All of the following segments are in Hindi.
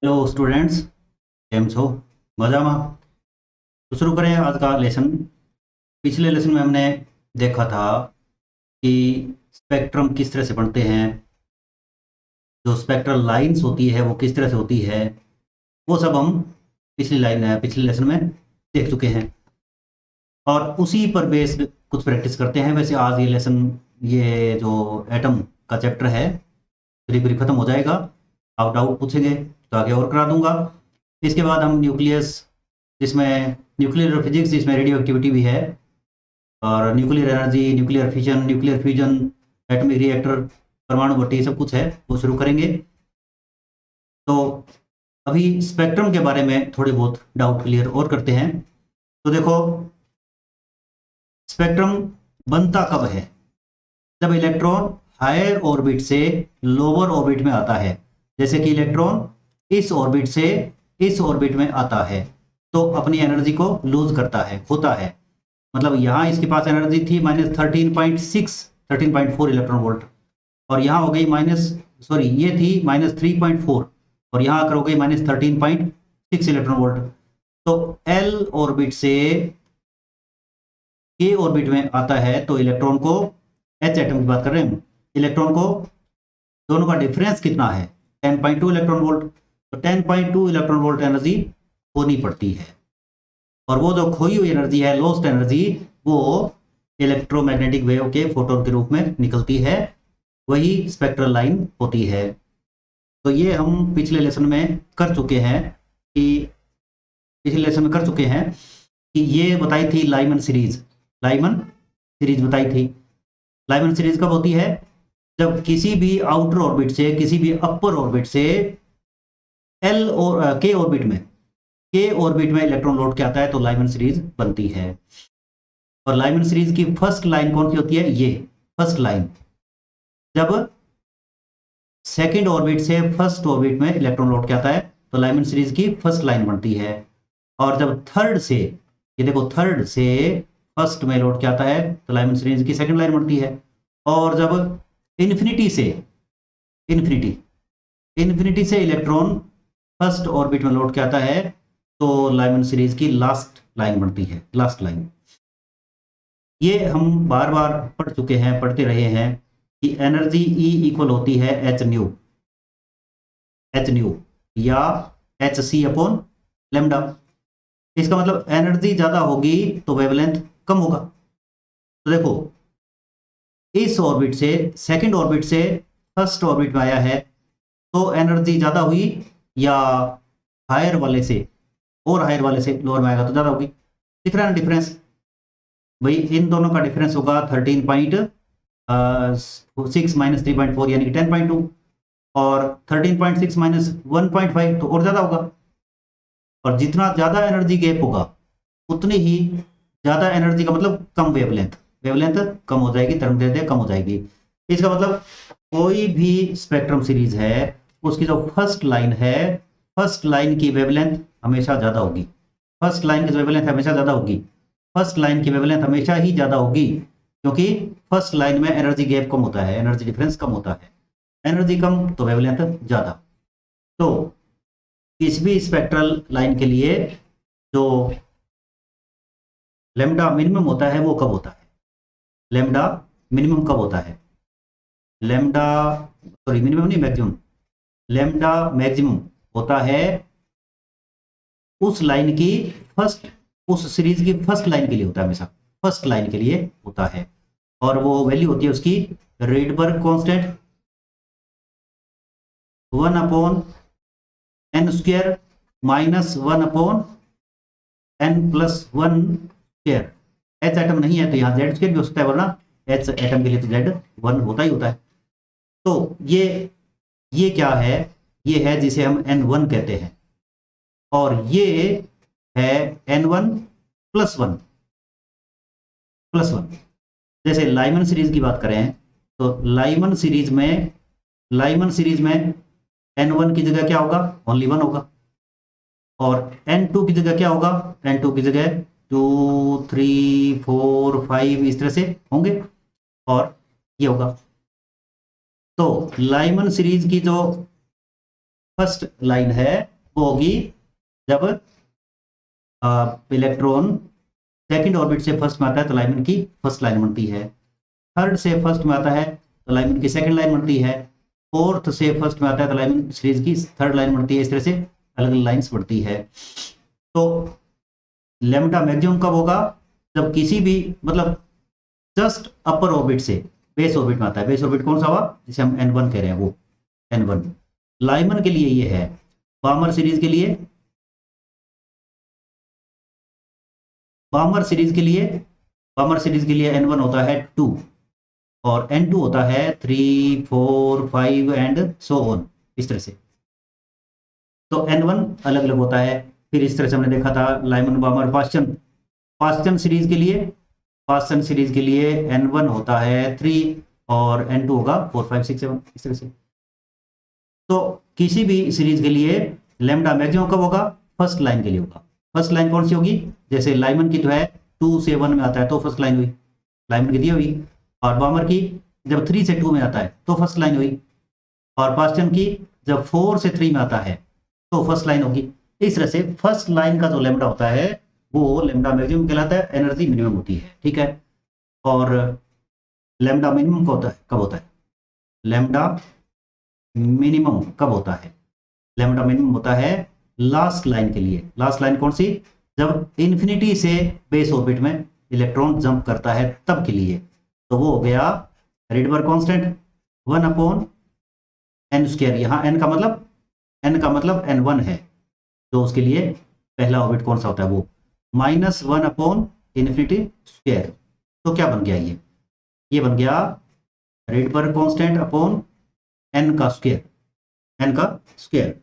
हेलो स्टूडेंट्स, કેમ છો? મજામાં? तो शुरू करें आज का लेसन। पिछले लेसन में हमने देखा था कि स्पेक्ट्रम किस तरह से बनते हैं, जो स्पेक्ट्रल लाइंस होती है वो किस तरह से होती है, वो सब हम पिछले लेसन में देख चुके हैं और उसी पर बेस्ड कुछ प्रैक्टिस करते हैं। वैसे आज ये लेसन, ये जो एटम का चैप्टर है करीब करीब खत्म हो जाएगा। आप डाउट पूछेंगे तो आगे और करा दूंगा। इसके बाद हम न्यूक्लियस, जिसमें न्यूक्लियर फिजिक्स, जिसमें रेडियो एक्टिविटी भी है, और nuclear energy, nuclear fusion, atomic reactor, परमाणु भट्टी, सब कुछ है, वो शुरू करेंगे। तो अभी स्पेक्ट्रम के बारे में थोड़े बहुत डाउट क्लियर और करते हैं। तो देखो, स्पेक्ट्रम बनता कब है? जब इलेक्ट्रॉन हायर ऑर्बिट से लोअर ऑर्बिट में आता है। जैसे कि इलेक्ट्रॉन इस ऑर्बिट से इस ऑर्बिट में आता है तो अपनी एनर्जी को लूज करता है, खोता है। मतलब यहाँ इसके पास एनर्जी थी -13.4 इलेक्ट्रॉन वोल्ट, और यहाँ हो गई ये थी -3.4, और यहाँ आकर हो गई -13.6 इलेक्ट्रॉन वोल्ट। तो एल ऑर्बिट से के ऑर्बिट में आता है तो इलेक्ट्रॉन को, एच एटम की बात कर रहे हैं हम, इलेक्ट्रॉन को दोनों का डिफरेंस कितना है? 10.2 इलेक्ट्रॉन वोल्ट। तो 10.2 इलेक्ट्रॉन वोल्ट एनर्जी खोनी पड़ती है, और वो जो खोई हुई एनर्जी है, लॉस्ट एनर्जी, वो इलेक्ट्रोमैग्नेटिक वेव के फोटोन के रूप में निकलती है। वही स्पेक्ट्रल लाइन होती है। तो ये हम पिछले लेसन में कर चुके हैं कि ये बताई थी लाइमन सीरीज बताई थी। लाइमन सीरीज कब होती है? जब किसी भी आउटर ऑर्बिट से, किसी भी अपर ऑर्बिट से एल और के ऑर्बिट में इलेक्ट्रॉन लौट के आता है तो लाइमन सीरीज बनती है। और लाइमन सीरीज की फर्स्ट लाइन कौन सी होती है? ये फर्स्ट लाइन। जब सेकंड ऑर्बिट से फर्स्ट ऑर्बिट में इलेक्ट्रॉन लौट के आता है तो लाइमन सीरीज की फर्स्ट लाइन बनती है। और जब थर्ड से, ये देखो, थर्ड से फर्स्ट में लौट के आता है तो लाइमन सीरीज की सेकंड लाइन बनती है। और जब इन्फिनिटी से इलेक्ट्रॉन फर्स्ट ऑर्बिट में लौट के आता है तो लाइमन सीरीज की लास्ट लाइन बनती है, लास्ट लाइन। ये हम बार बार पढ़ चुके हैं, पढ़ते रहे हैं कि एनर्जी E इक्वल होती है एच न्यू या hc अपॉन लैम्डा। इसका मतलब एनर्जी ज्यादा होगी तो वेवलेंथ कम होगा। तो देखो, इस ऑर्बिट से, सेकंड ऑर्बिट से फर्स्ट ऑर्बिट में आया है तो एनर्जी ज्यादा हुई, या हायर वाले से लोअर में आएगा तो ज्यादा होगी। दिख रहा है ना डिफरेंस? भाई इन दोनों का डिफरेंस होगा 13.6 माइनस 3.4 यानी कि 10.2, और 13.6 माइनस 1.5 तो और ज्यादा होगा। और जितना ज्यादा एनर्जी गैप होगा उतनी ही ज्यादा एनर्जी का मतलब कम वेवलेंथ कम हो जाएगी, तरंगदैर्घ्य कम हो जाएगी। इसका मतलब कोई भी स्पेक्ट्रम सीरीज है, उसकी जो फर्स्ट लाइन है, फर्स्ट लाइन की वेवलेंथ हमेशा ज्यादा होगी। फर्स्ट लाइन की वेवलेंथ हमेशा ही ज्यादा होगी, क्योंकि फर्स्ट लाइन में एनर्जी गैप कम होता है, एनर्जी डिफरेंस कम होता है। एनर्जी कम तो वेवलेंथ ज्यादा। तो किसी भी स्पेक्ट्रल लाइन के लिए जो लैम्डा मिनिमम होता है वो कब होता है? मिनिमम नहीं, मैक्सिमम। लैम्डा मैक्सिमम होता है उस लाइन की फर्स्ट, उस सीरीज की फर्स्ट लाइन के लिए होता है, हमेशा फर्स्ट लाइन के लिए होता है। और वो वैल्यू होती है उसकी Rydberg constant 1/n² minus 1/n+1²। H atom नहीं है तो यहाँ Z² भी हो सकता है, वरना एच एटम के लिए तो Z1 होता ही होता है। तो ये क्या है? ये है जिसे हम N1 कहते हैं, और ये है N1+1। जैसे लाइमन सीरीज की बात करें तो लाइमन सीरीज में N1 की जगह क्या होगा? ओनली 1 होगा। और N2 की जगह क्या होगा? N2 की जगह 2, 3, 4, 5 इस तरह से होंगे, और ये होगा। तो लाइमन सीरीज की जो फर्स्ट लाइन है वो होगी जब इलेक्ट्रॉन सेकंड ऑर्बिट से फर्स्ट में आता है तो लाइमन की फर्स्ट लाइन बनती है, थर्ड से फर्स्ट में आता है तो लाइमन की सेकंड लाइन बनती है, फोर्थ से फर्स्ट में आता है तो लाइमन सीरीज की थर्ड लाइन बनती है। इस तरह से अलग अलग लाइंस बढ़ती है। तो लैम्डा मैक्सिमम कब होगा? जब किसी भी मतलब जस्ट अपर ऑर्बिट से बेस ऑर्बिट में आता है। बेस ऑर्बिट कौन सा हुआ? जिसे हम N1 कह रहे हैं, वो N1 लाइमन के लिए ये है। बामर सीरीज के लिए, बामर सीरीज के लिए, बामर सीरीज के लिए N1 होता है 2 और N2 होता है 3 4 5 एंड सो ऑन, इस तरह से। तो N1 अलग अलग होता है। फिर इस तरह से हमने देखा था लाइमन बामर पास्चन, पास्चन सीरीज के लिए, पास्चन सीरीज के लिए N1 होता है 3 और N2 होगा 4 5 6 7, इस तरह से। तो किसी भी सीरीज के लिए लैम्डा मैक्सिमम कब होगा? फर्स्ट लाइन के लिए होगा। फर्स्ट लाइन कौन सी होगी? जैसे लाइमन की तो है 2 से 1 में आता है तो फर्स्ट लाइन हुई, लाइमन की दी हुई। और बामर की जब 3 से 2 में आता है तो फर्स्ट लाइन हुई। और पास्चन की जब 4 से 3 में आता है तो फर्स्ट लाइन होगी। इस तरह से फर्स्ट लाइन का जो लैम्डा होता है वो लैम्डा मैक्सिमम कहलाता है, एनर्जी मिनिमम होती है, ठीक है। और लैम्डा मिनिमम कब होता है? लैम्डा मिनिमम कब होता है? लैम्डा मिनिमम होता है लास्ट लाइन के लिए। लास्ट लाइन कौन सी? जब इन्फिनिटी से बेस ऑर्बिट में इलेक्ट्रॉन जंप करता है तब के लिए। तो वो हो गया रिडबर्ग कांस्टेंट 1/n²। यहाँ n का मतलब n1 है, तो उसके लिए पहला ऑर्बिट कौन सा होता है? वो -1/∞²। तो क्या बन गया ये बन गया रिडबर्ग कांस्टेंट अपॉन n का स्क्वायर, n का स्क्वायर।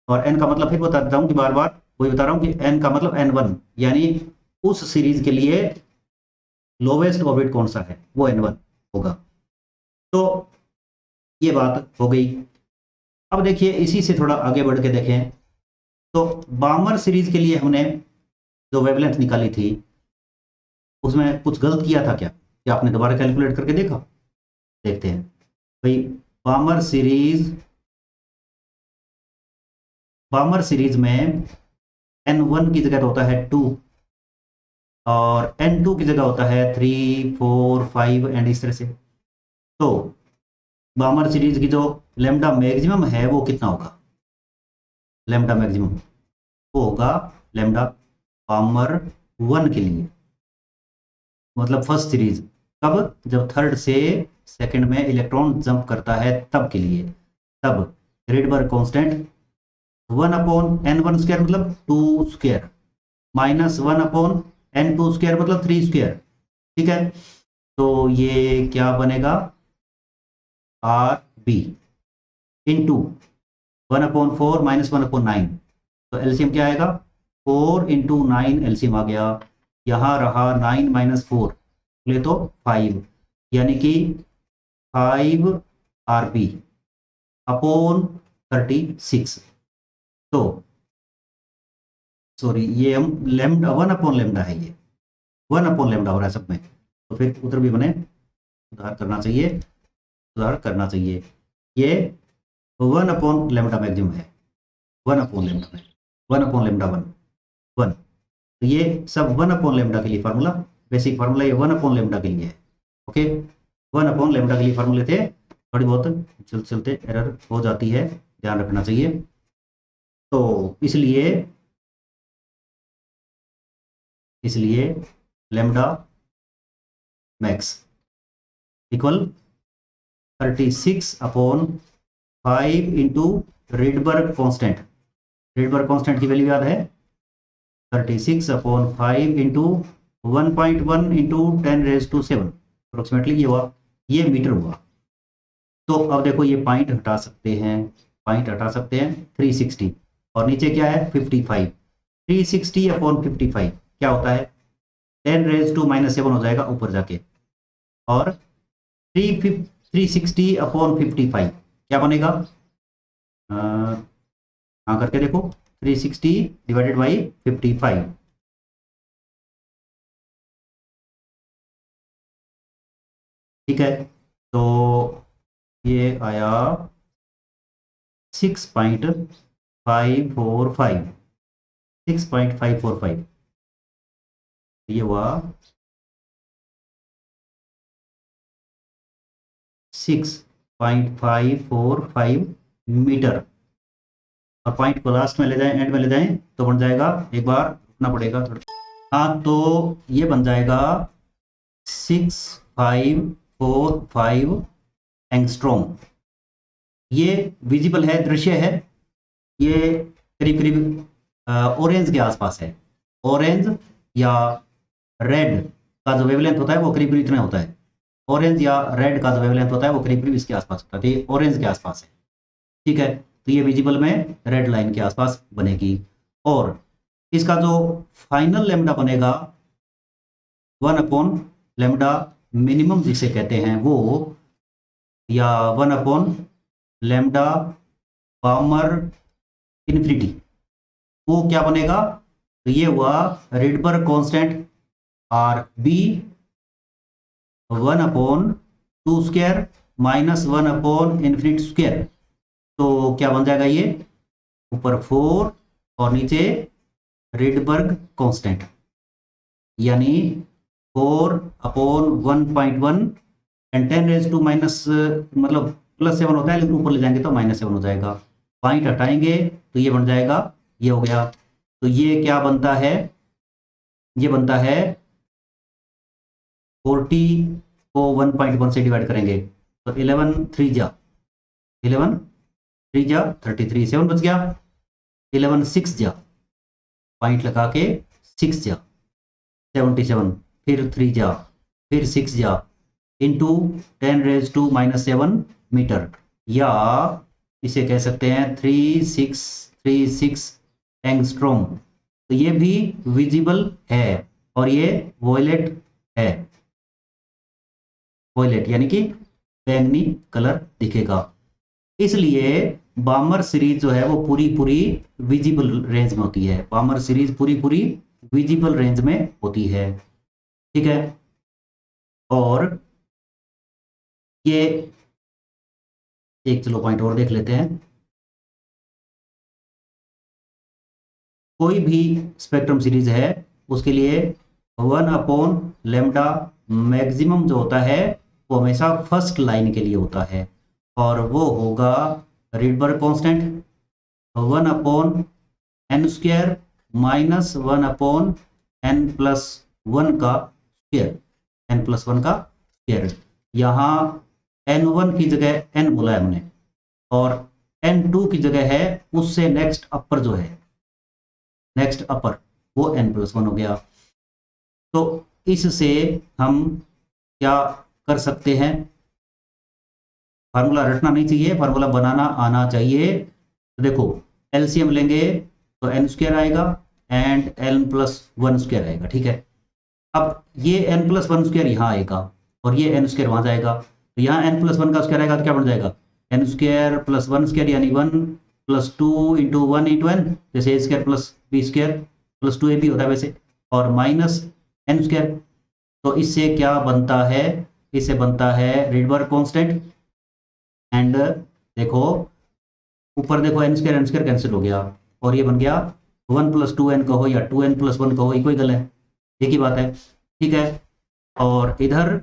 और n का मतलब फिर बता देता हूं कि बार बार वही बता रहा हूं कि n का मतलब n1, यानी उस सीरीज के लिए लोवेस्ट ऑर्बिट कौन सा है वो n1 होगा। तो ये बात हो गई। अब देखिए इसी से थोड़ा आगे बढ़ के देखें तो बामर सीरीज के लिए हमने जो वेवलेंथ निकाली थी उसमें कुछ गलत किया था क्या आपने दोबारा कैलकुलेट करके देखा? देखते हैं भाई। बामर सीरीज, बामर सीरीज में N1 की जगह तो होता है 2 और N2 की जगह होता है 3 4 5 एंड इस तरह से। तो बामर सीरीज की जो लैम्डा मैक्सिमम है वो कितना होगा? लैम्डा मैक्सिमम वो होगा लैम्डा बामर 1 के लिए, मतलब फर्स्ट सीरीज। कब? जब थर्ड से सेकंड में इलेक्ट्रॉन जंप करता है तब के लिए। तब रिडबर्ग कांस्टेंट 1/n1² मतलब 2² -1/n2² मतलब 3²। ठीक है, तो ये क्या बनेगा? RB into 1/4 -1/9। तो एलसीएम क्या आएगा? 4 × 9 एलसीएम आ गया। यहाँ रहा 9 - 4 ले तो 5, यानी कि 5 RB अपॉन 36। तो सॉरी, ये हम लैम्डा 1/λ है, ये 1/λ हो रहा है सब में। तो फिर उत्तर भी बने सुधार करना चाहिए, सुधार करना चाहिए। ये 1/λ मैक्सिमम है, 1/λ में 1/λ 1। तो ये सब 1/λ के लिए फार्मूला, बेसिक फार्मूला ये 1/λ के लिए है। ओके, 1/λ के लिए फार्मूले थे। थोड़ी बहुत चलते चलते एरर हो जाती है, ध्यान रखना चाहिए। तो इसलिए lambda max equal 36/5 into Rydberg constant. Rydberg constant की वैल्यू याद है? 36/5 इंटू 1.1 इंटू 10⁻⁷ अप्रोक्सीमेटली ये हुआ, ये मीटर हुआ। तो अब देखो ये पॉइंट हटा सकते हैं, पॉइंट हटा सकते हैं 360 और नीचे क्या है 55। 360/55 क्या होता है? 10⁻⁻7 हो जाएगा ऊपर जाके। और 360/55 क्या बनेगा? हाँ करके देखो, 360/55। ठीक है, तो ये आया 6.5 6.545 6.545 ये हुआ 6.545 मीटर। और पॉइंट को लास्ट में ले जाएं, एंड में ले जाएं तो बन जाएगा, एक बार रुकना पड़ेगा थोड़ा। हाँ, तो ये बन जाएगा 6.545 एंगस्ट्रॉम। ये विजिबल है, दृश्य है। ये करीब करीब ऑरेंज के आसपास है। ऑरेंज या रेड का जो वेवलेंथ होता है वो करीब करीब इतना होता है। ऑरेंज या रेड का जो वेवलेंथ होता है वो करीब करीब इसके आसपास होता है। तो ये ऑरेंज के आसपास है, ठीक है। तो ये विजिबल में रेड लाइन के आसपास बनेगी। और इसका जो फाइनल लेमडा बनेगा 1/λ मिनिमम जिसे कहते हैं वो, या 1/λ बामर इन्फिनिटी, वो क्या बनेगा? तो ये हुआ Rydberg constant r b 1/2² minus 1/∞²। तो क्या बन जाएगा ये? ऊपर 4 और नीचे रिडबर्ग कांस्टेंट, यानी 4/1.1 एंड 10⁻⁻, मतलब +7 होता है लेकिन ऊपर ले जाएंगे तो -7 हो जाएगा। पॉइंट हटाएंगे तो ये बन जाएगा, ये हो गया। तो ये क्या बनता है? ये बनता है 40 को 1.1 से डिवाइड करेंगे तो 11 3 जा 33, 7 बच गया। 11 6 जा, पॉइंट लगा के 6 जा 77, फिर 3 जा, फिर 6 जा, इंटू 10⁻⁻7 मीटर, या इसे कह सकते हैं 3636 एंगस्ट्रॉम। तो ये भी विजिबल है और ये वॉयलेट है। वॉयलेट यानी कि बैंगनी कलर दिखेगा। इसलिए बामर सीरीज जो है वो पूरी पूरी विजिबल रेंज में होती है। बामर सीरीज पूरी पूरी विजिबल रेंज में होती है, ठीक है। और ये एक, चलो पॉइंट और देख लेते हैं। कोई भी स्पेक्ट्रम सीरीज है उसके लिए 1/λ मैक्सिमम जो होता है वो हमेशा फर्स्ट लाइन के लिए होता है, और वो होगा Rydberg constant 1/n² minus 1/n+1 का स्क्वायर, n+1 का स्क्वायर। यहाँ n1 की जगह n बोला है हमने, और n2 की जगह है उससे नेक्स्ट अपर जो है, नेक्स्ट अपर, वो n+1 हो गया। तो इससे हम क्या कर सकते हैं? फार्मूला रटना नहीं चाहिए, फार्मूला बनाना आना चाहिए। तो देखो, एलसीएम लेंगे तो n² आएगा एंड n+1² आएगा, ठीक है। अब ये n+1² यहाँ आएगा और ये n² वहाँ जाएगा, तो यहाँ n+1 का स्क्वायर आएगा तो क्या बन जाएगा? n² + 1² यानी 1 + 2 × 1 × n, जैसे a² + b² + 2ab होता है वैसे, और माइनस n²। तो इससे क्या बनता है? इससे बनता है रिडबर्ग कांस्टेंट। एंड देखो ऊपर देखो n² कैंसिल हो गया और ये बन गया 1 + 2n कहो या 2n+1 कहो, इक्वल है, एक ही बात है, ठीक है। और इधर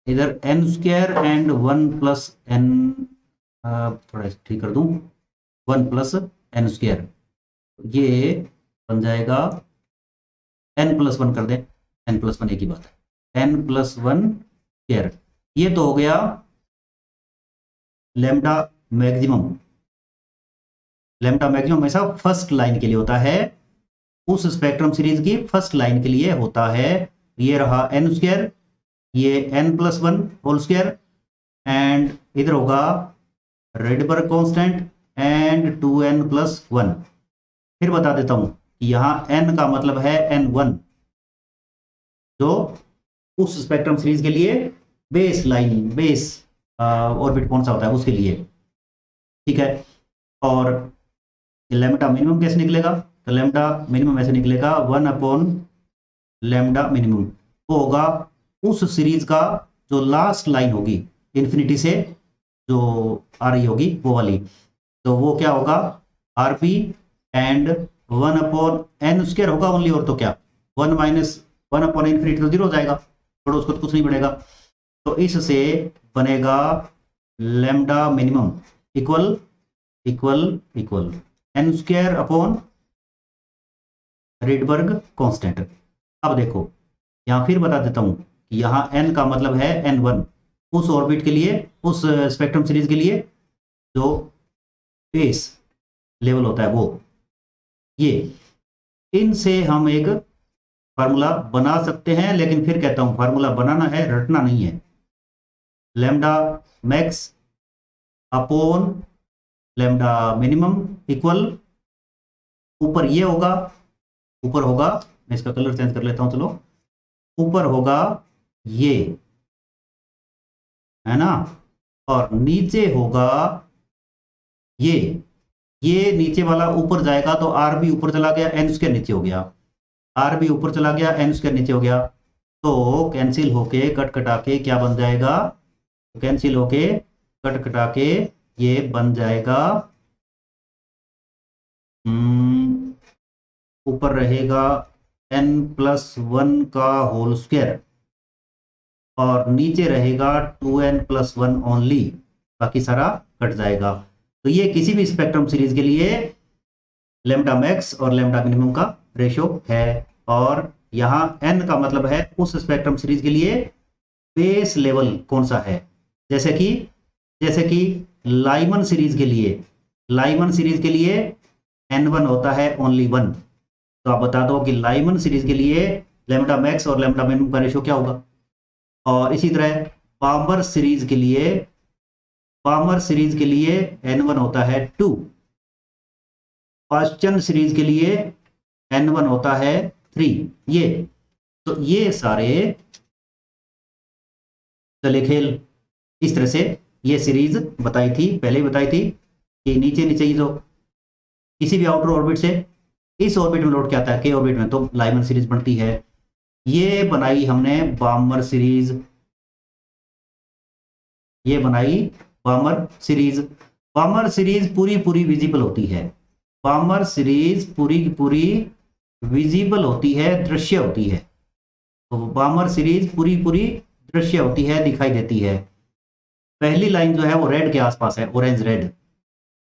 n² एंड 1 + n, थोड़ा ठीक कर दूं, 1 + n², ये बन जाएगा n+1 कर दें, n+1 एक ही बात है, n+1²। ये तो हो गया लैम्डा मैक्सिमम। लैम्डा मैक्सिमम हमेशा फर्स्ट लाइन के लिए होता है, उस स्पेक्ट्रम सीरीज की फर्स्ट लाइन के लिए होता है। ये रहा n², ये n+1 होल स्क्वायर, एंड इधर होगा रिडबर्ग कांस्टेंट एंड 2n+1। फिर बता देता हूं कि यहाँ n का मतलब है n1, जो उस स्पेक्ट्रम सीरीज के लिए बेस लाइन, बेस ऑर्बिट कौन सा होता है उसके लिए, ठीक है। और लैम्डा मिनिमम कैसे निकलेगा? तो लैम्डा मिनिमम ऐसे निकलेगा 1/λ मिनिमम, वो होगा उस सीरीज का जो लास्ट लाइन होगी इन्फिनिटी से जो आ रही होगी वो वाली, तो वो क्या होगा? आर बी एंड 1/n² होगा ओनली, और तो क्या 1 माइनस 1/∞ तो 0 हो जाएगा, छोड़ो उसको तो कुछ नहीं बढ़ेगा। तो इससे बनेगा lambda minimum equal equal equal n² Rydberg constant. अब देखो यहाँ फिर बता देता हूँ कि यहाँ n का मतलब है n1 उस ऑर्बिट के लिए, उस स्पेक्ट्रम सीरीज के लिए जो बेस लेवल होता है वो। ये इनसे हम एक फार्मूला बना सकते हैं, लेकिन फिर कहता हूं फार्मूला बनाना है, रटना नहीं है। Lambda max upon lambda minimum equal, ऊपर ये होगा, ऊपर होगा, मैं इसका कलर चेंज कर लेता हूं, चलो ऊपर होगा ये, है ना, और नीचे होगा ये नीचे वाला ऊपर जाएगा तो आर भी ऊपर चला गया, n² नीचे हो गया, आर भी ऊपर चला गया, n² नीचे हो गया, तो कैंसिल होके कट कटा के क्या बन जाएगा, कैंसिल होके कट कटा के ये बन जाएगा, ऊपर रहेगा n+1 का होल स्क्वायर और नीचे रहेगा 2n+1 ओनली, बाकी सारा कट जाएगा। तो ये किसी भी स्पेक्ट्रम सीरीज के लिए लैम्डा मैक्स और लैम्डा मिनिमम का रेशो है, और यहाँ n का मतलब है उस स्पेक्ट्रम सीरीज के लिए बेस लेवल कौन सा है। जैसे कि लाइमन सीरीज के लिए n1 होता है ओनली 1। तो आप बता दो कि लाइमन सीरीज के लिए लैम्डा मैक्स और लैम्डा मिनिमम का रेशो क्या होगा। और इसी तरह पामर सीरीज के लिए n1 होता है 2, पाश्चन सीरीज के लिए n1 होता है 3। ये तो ये सारे चले खेल, इस तरह से ये सीरीज बताई थी, पहले ही बताई थी कि नीचे नीचे ही जो किसी भी आउटर ऑर्बिट से इस ऑर्बिट में लौट के आता है के ऑर्बिट में, तो लाइमन सीरीज बनती है। ये बनाई हमने बामर सीरीज, ये बनाई बामर सीरीज पूरी विजिबल होती है, बामर सीरीज पूरी विजिबल होती है, दृश्य होती है। तो बामर सीरीज पूरी दृश्य होती है, दिखाई देती है। पहली लाइन जो है वो रेड के आसपास है, ऑरेंज रेड,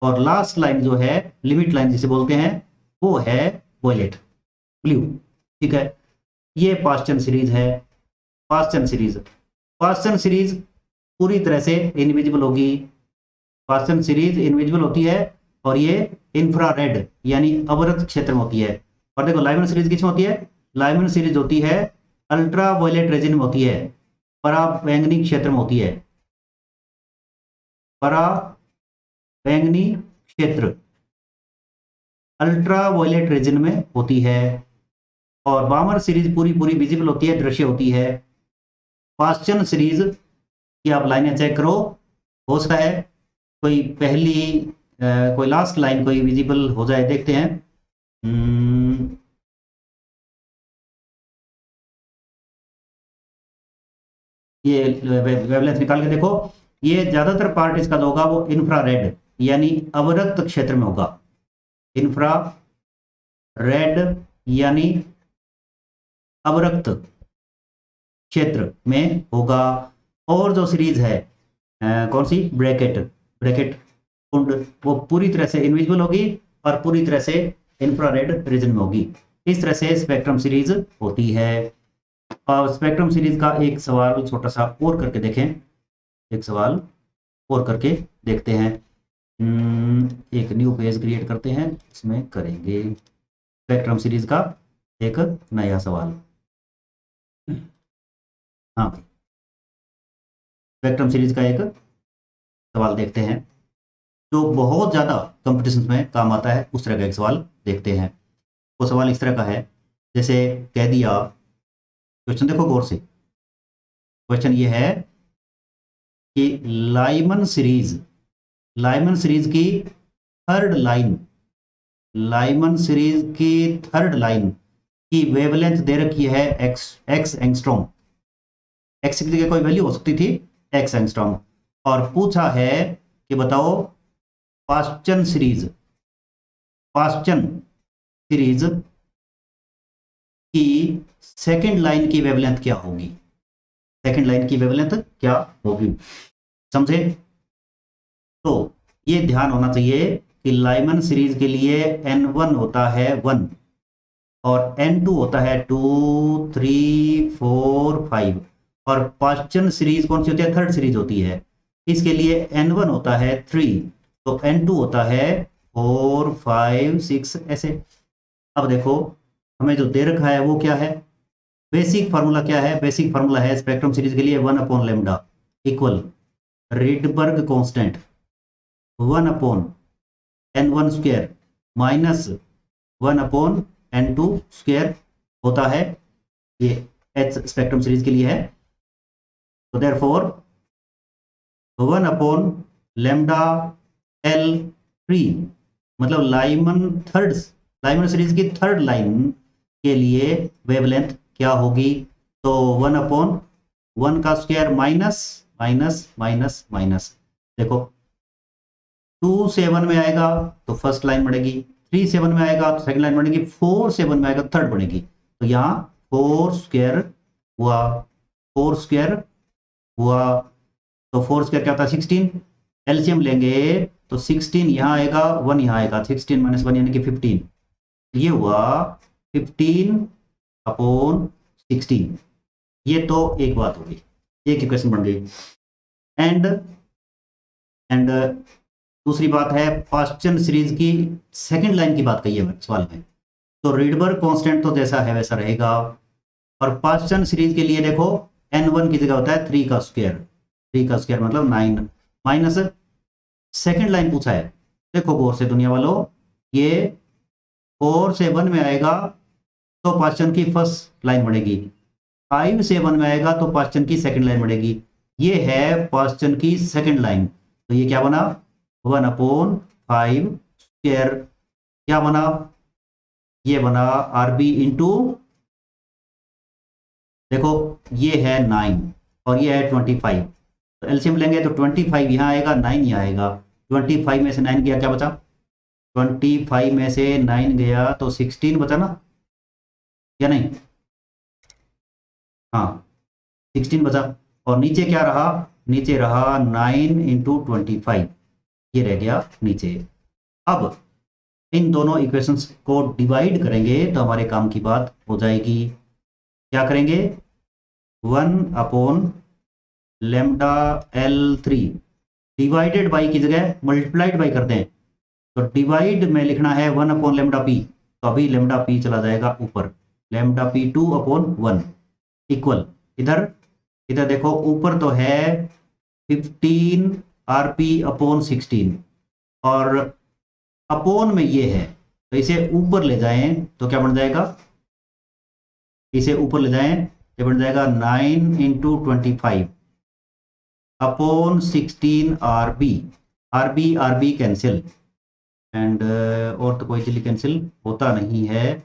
और लास्ट लाइन जो है लिमिट लाइन जिसे बोलते हैं वो है वॉयलेट ब्लू। ठीक है, ये पाश्चन सीरीज है। पाश्चन सीरीज पूरी तरह से इनविजिबल होगी, पाश्चन सीरीज इनविजिबल होती है, और ये इंफ्रारेड यानी अवरक्त क्षेत्र में होती है। और देखो लाइमन सीरीज किसमें होती है, लाइमन सीरीज होती है अल्ट्रा वायलेट रेजिन में होती है, पराबैंगनी क्षेत्र में होती है, पराबैंगनी क्षेत्र अल्ट्रा वायलेट रीजन में होती है। और बामर सीरीज पूरी विजिबल होती है, दृश्य होती है। पाश्चन सीरीज की आप लाइनें चेक करो, हो सकता है कोई पहली कोई लास्ट लाइन कोई विजिबल हो जाए, देखते हैं। ये वेवलेंथ निकाल के देखो, ये ज्यादातर पार्ट इसका जो होगा वो इंफ्रारेड यानी अवरक्त क्षेत्र में होगा, इंफ्रारेड यानी अवरक्त क्षेत्र में होगा। और जो सीरीज है कौन सी, ब्रैकेट कुंड, वो पूरी तरह से इनविजिबल होगी और पूरी तरह से इंफ्रारेड रीजन में होगी। इस तरह से स्पेक्ट्रम सीरीज होती है। और स्पेक्ट्रम सीरीज का एक सवाल छोटा सा और करके देखें, एक सवाल और करके देखते हैं। एक न्यू पेज क्रिएट करते हैं, इसमें करेंगे स्पेक्ट्रम सीरीज का एक नया सवाल। हाँ, स्पेक्ट्रम सीरीज का एक सवाल देखते हैं जो बहुत ज़्यादा कंपटीशन में काम आता है, उस तरह का एक सवाल देखते हैं। वो सवाल इस तरह का है, जैसे कह दिया, क्वेश्चन देखो गौर से, क्वेश्चन ये है कि लाइमन सीरीज की थर्ड लाइन की वेवलेंथ दे रखी है x एंगस्ट्रॉम, x की जगह कोई वैल्यू हो सकती थी x एंगस्ट्रॉम, और पूछा है कि बताओ पाश्चन सीरीज पास्चन सीरीज की सेकंड लाइन की वेवलेंथ क्या होगी, सेकंड लाइन की वेवलेंथ क्या होगी, समझे। तो ये ध्यान होना चाहिए कि लाइमन सीरीज के लिए n1 होता है 1 और n2 होता है 2 3 4 5 और पास्चन सीरीज कौन सी होती है, थर्ड सीरीज होती है, इसके लिए n1 होता है 3 तो n2 होता है 4 5 6 ऐसे। अब देखो हमें जो दे रखा है वो क्या है, बेसिक फार्मूला क्या है, बेसिक फार्मूला है स्पेक्ट्रम सीरीज के लिए 1/λ equal Rydberg constant 1/n1² minus 1/n2² होता है, ये एच स्पेक्ट्रम सीरीज के लिए है। तो देयरफॉर 1/λ(L3) मतलब लाइमन सीरीज की थर्ड लाइन के लिए वेवलेंथ क्या होगी, तो 1/1 माइनस माइनस माइनस माइनस, देखो 2 से 1 में आएगा तो फर्स्ट लाइन बढ़ेगी, 3 से 1 में आएगा तो सेकंड लाइन बढ़ेगी, 4 से 1 में आएगा थर्ड बढ़ेगी, तो यहाँ 4² हुआ, 4² हुआ, तो 4² क्या होता है 16, एलसीएम लेंगे तो 16 यहाँ आएगा 1 यहाँ आएगा, 16 - 1 यानी कि 15, ये हुआ 15/16, ये तो एक बात होगी, एक इक्वेशन बन गई। एंड दूसरी बात है पास्चन सीरीज की सेकंड लाइन की बात कही है सवाल में, तो रिडबर्ग कांस्टेंट तो जैसा है वैसा रहेगा, और पास्चन सीरीज के लिए देखो n1 की जगह होता है 3 मतलब 9 माइनस सेकंड लाइन पूछा है, देखो गौर से दुनिया वालों, ये 4 से 1 में आएगा तो पास्चन की फर्स्ट लाइन बढ़ेगी, 5 से 1 में आएगा तो पास्चन की सेकंड लाइन बढ़ेगी, ये है पास्चन की सेकंड लाइन, तो ये क्या बना 1/5², क्या बना, ये बना आरबी इंटू, देखो ये है 9 और ये है 25, तो एलसीएम लेंगे तो 25 यहाँ आएगा 9 यहाँ आएगा, 25 में से 9 गया क्या बचा, 25 में से 9 गया तो 16 बचा ना, या नहीं, हाँ 16 बचा, और नीचे क्या रहा, नीचे रहा 9 × 25, ये रह गया नीचे। अब इन दोनों इक्वेशंस को डिवाइड करेंगे तो हमारे काम की बात हो जाएगी, क्या करेंगे 1/λ(L3) डिवाइडेड बाई की जगह मल्टीप्लाइड बाई करते हैं, तो डिवाइड में लिखना है 1/λp, तो अभी λp चला जाएगा ऊपर, λp2/1 इक्वल इधर देखो ऊपर तो है 15rp/16 और अपोन में ये है, तो इसे ऊपर ले जाएं तो क्या बन जाएगा, इसे ऊपर ले जाएं ये बन जाएगा 9 × 25/16 आरबी कैंसिल, एंड और तो कोई जल्दी कैंसिल होता नहीं है,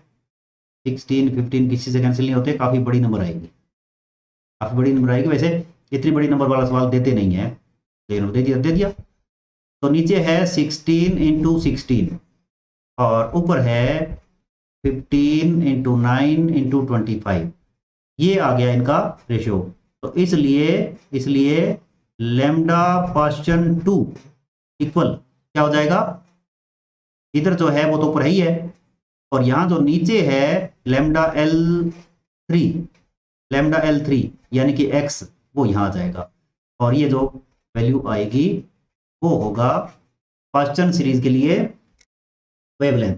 16 15 किसी से कैंसिल नहीं होते, काफ़ी बड़ी नंबर आएगी, काफ़ी बड़ी नंबर आएगी, वैसे इतनी बड़ी नंबर वाला सवाल देते नहीं है, लेकिन दे दिया। तो नीचे है 16 × 16 और ऊपर है 15 × 9 × 25, ये आ गया इनका रेशियो, तो इसलिए लैम्डा पास्चन 2 इक्वल क्या हो जाएगा, इधर जो है वो तो ऊपर ही है, और यहाँ जो नीचे है λ(L3) यानी कि x वो यहाँ आ जाएगा, और ये जो वैल्यू आएगी वो होगा पास्चन सीरीज के लिए वेवलेंथ,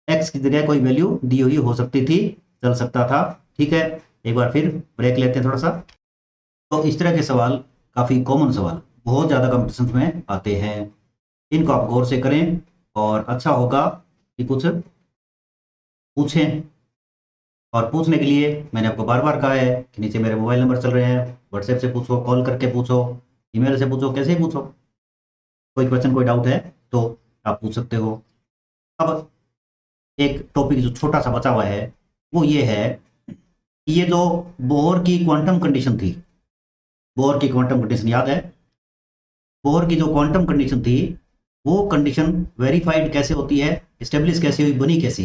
x की जगह कोई वैल्यू दी हुई हो सकती थी, चल सकता था, ठीक है। एक बार फिर ब्रेक लेते हैं थोड़ा सा। तो इस तरह के सवाल काफ़ी कॉमन सवाल बहुत ज़्यादा कंपटीशन में आते हैं, इनको आप गौर से करें और अच्छा होगा कि कुछ पूछें, और पूछने के लिए मैंने आपको बार बार कहा है कि नीचे मेरे मोबाइल नंबर चल रहे हैं, व्हाट्सएप से पूछो, कॉल करके पूछो, ईमेल से पूछो, कैसे ही पूछो, कोई क्वेश्चन कोई डाउट है तो आप पूछ सकते हो। अब एक टॉपिक जो छोटा सा बचा हुआ है वो ये है कि ये जो बोहर की क्वांटम कंडीशन थी, बोहर की क्वांटम कंडीशन याद है, बोहर की जो क्वांटम कंडीशन थी वो कंडीशन वेरीफाइड कैसे होती है, एस्टेब्लिश कैसे हुई, बनी कैसे?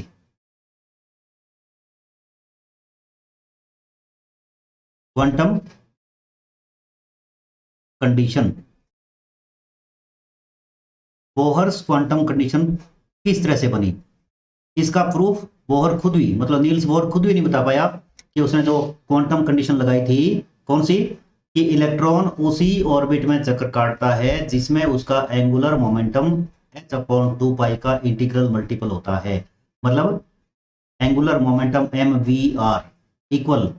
Quantum condition, Bohr's quantum condition किस तरह से बनी, इसका प्रूफ बोहर खुद भी, मतलब नील्स बोहर खुद भी नहीं बता पाया कि उसने जो क्वांटम कंडीशन लगाई थी, कौन सी, कि इलेक्ट्रॉन उसी ऑर्बिट में चक्कर काटता है जिसमें उसका एंगुलर मोमेंटम h/2 का इंटीग्रल मल्टीपल होता है। मतलब angular momentum mvr equal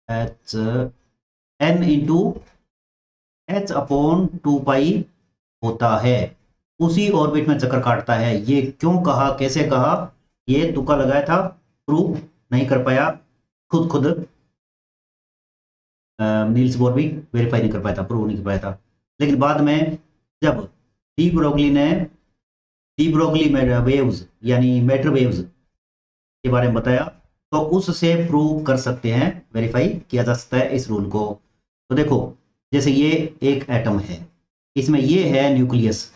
h n into h/2 होता है, उसी ऑर्बिट में चक्कर काटता है। ये क्यों कहा, कैसे कहा, ये तुक्का लगाया था, प्रूव नहीं कर पाया, खुद नील्स बोर भी वेरीफाई नहीं कर पाया था, प्रूव नहीं कर पाया था। लेकिन बाद में जब डी ब्रोगली वेव्स यानी मैटर वेव्स के बारे में बताया, तो उससे प्रूव कर सकते हैं, वेरीफाई किया जा सकता है इस रूल को। तो देखो, जैसे ये एक एटम है, इसमें ये है न्यूक्लियस,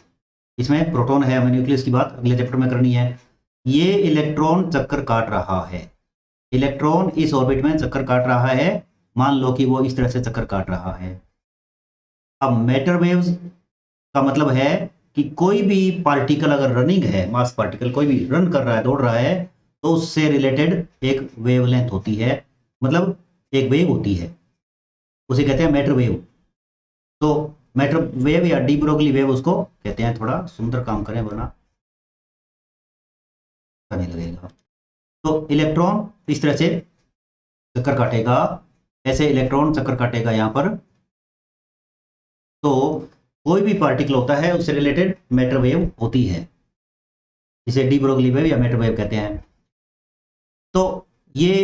इसमें प्रोटॉन है, हमें न्यूक्लियस की बात अगले चैप्टर में करनी है। ये इलेक्ट्रॉन चक्कर काट रहा है, इलेक्ट्रॉन इस ऑर्बिट में चक्कर काट रहा है, मान लो कि वो इस तरह से चक्कर काट रहा है। अब मैटर वेव्स का मतलब है कि कोई भी पार्टिकल अगर रनिंग है, मास पार्टिकल कोई भी रन कर रहा है, दौड़ रहा है, तो उससे रिलेटेड एक वेवलेंथ होती है, मतलब एक वेव होती है, उसे कहते हैं मैटर वेव। तो मैटर वेव या डी ब्रोगली वेव उसको कहते हैं। थोड़ा सुंदर काम करें वरना नहीं लगेगा। तो इलेक्ट्रॉन इस तरह से चक्कर काटेगा, ऐसे इलेक्ट्रॉन चक्कर काटेगा यहाँ पर, तो कोई भी पार्टिकल होता है उससे रिलेटेड मैटर वेव होती है, इसे डी ब्रोगली वेव या मैटर वेव कहते हैं। तो ये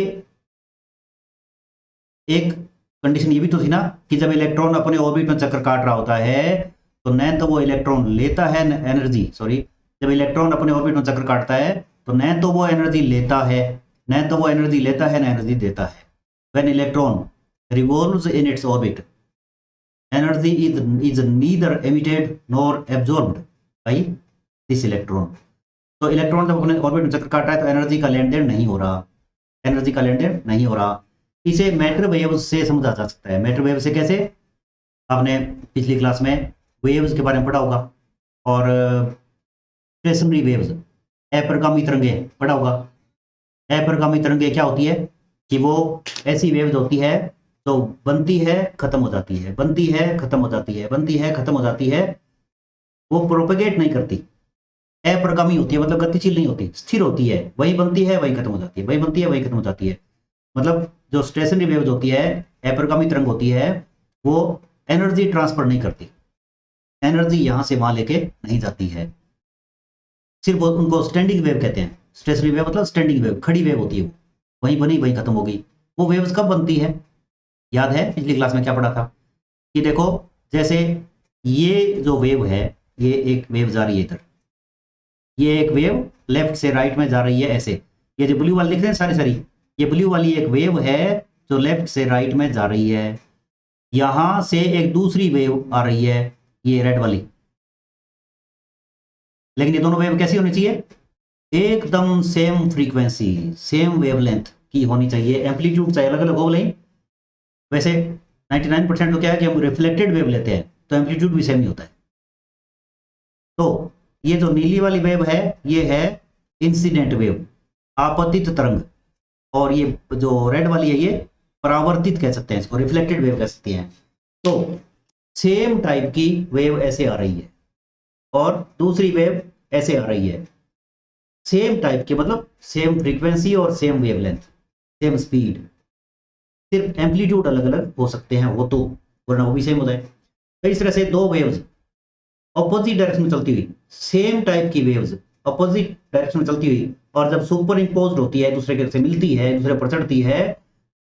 एक कंडीशन ये भी तो थी ना कि जब इलेक्ट्रॉन अपने ऑर्बिट में चक्कर काट रहा होता है, तो न तो वो इलेक्ट्रॉन लेता है एनर्जी, सॉरी, जब इलेक्ट्रॉन अपने ऑर्बिट में चक्कर काटता है तो न तो वो एनर्जी लेता है, न तो वो एनर्जी लेता है, न एनर्जी देता है। When electron revolves in its orbit, energy is neither emitted nor absorbed by this electron। तो इलेक्ट्रॉन जब अपने ऑर्बिट में चक्कर काट रहा है तो एनर्जी का लेन देन नहीं हो रहा, एनर्जी का लेन देन नहीं हो रहा। इसे मैटर वेव से समझा जा सकता है। मैटर वेव से कैसे, आपने पिछली क्लास में वेव्स के बारे में पढ़ा होगा, और स्टेशनरी वेव्स, अपरिगामी तरंगे पढ़ा होगा। अपरिगामी तरंगे क्या होती है कि वो ऐसी वेव्स होती है तो बनती है, खत्म हो जाती है, बनती है, खत्म हो जाती है, बनती है, खत्म हो जाती है, वो प्रोपेगेट नहीं करती, अपरिगामी होती है, मतलब गतिशील नहीं होती, स्थिर होती है, वही बनती है वही खत्म हो जाती है, वही बनती है वही खत्म हो जाती है। मतलब जो स्टेशनरी वेव्स होती है, अपरिगामी तरंग होती है, वो एनर्जी ट्रांसफर नहीं करती, एनर्जी यहां से वहां लेके नहीं जाती है, सिर्फ उनको स्टैंडिंग वेव कहते हैं। स्टेशनरी वेव मतलब स्टैंडिंग वेव, खड़ी वेव होती है, वो वहीं बनी वहीं खत्म हो गई। वो वेव्स कब बनती है, याद है पिछली क्लास में क्या पढ़ा था कि देखो, जैसे ये जो वेव है, ये एक वेव जा रही है इधर, ये एक वेव लेफ्ट से राइट में जा रही है ऐसे, ये जो ब्लू वाली लिख रहे हैं सारी सारी, ये ब्लू वाली एक वेव है जो लेफ्ट से राइट में जा रही है। यहां से एक दूसरी वेव आ रही है, ये रेड वाली, लेकिन ये दोनों वेव कैसी होनी चाहिए, एकदम सेम फ्रीक्वेंसी, सेम वेवलेंथ की होनी चाहिए, एम्पलीट्यूड चाहे अलग अलग हो। नहीं, वैसे 99% तो क्या है कि हम रिफ्लेक्टेड वेव लेते हैं तो एम्पलीट्यूड भी सेम ही होता है। तो ये जो नीली वाली वेव है, ये है इंसिडेंट वेव, आपतित तरंग, और ये जो रेड वाली है, ये परावर्तित कह सकते हैं, इसको रिफ्लेक्टेड वेव कह सकते हैं। तो सेम टाइप की वेव ऐसे आ रही है और दूसरी वेव ऐसे आ रही है, सेम टाइप की, मतलब सेम फ्रीक्वेंसी और सेम वेवलेंथ, सेम स्पीड, सिर्फ एम्पलीट्यूड अलग अलग हो सकते हैं, वो तो, वरना वो भी सेम होता है। तो इस तरह से दो वेव्स ऑपोजिट डायरेक्शन में चलती हुई, सेम टाइप की वेव्स ऑपोजिट डायरेक्शन में चलती हुई, और जब सुपर इम्पोज्ड होती है, दूसरे के से मिलती है, दूसरे पर चढ़ती है,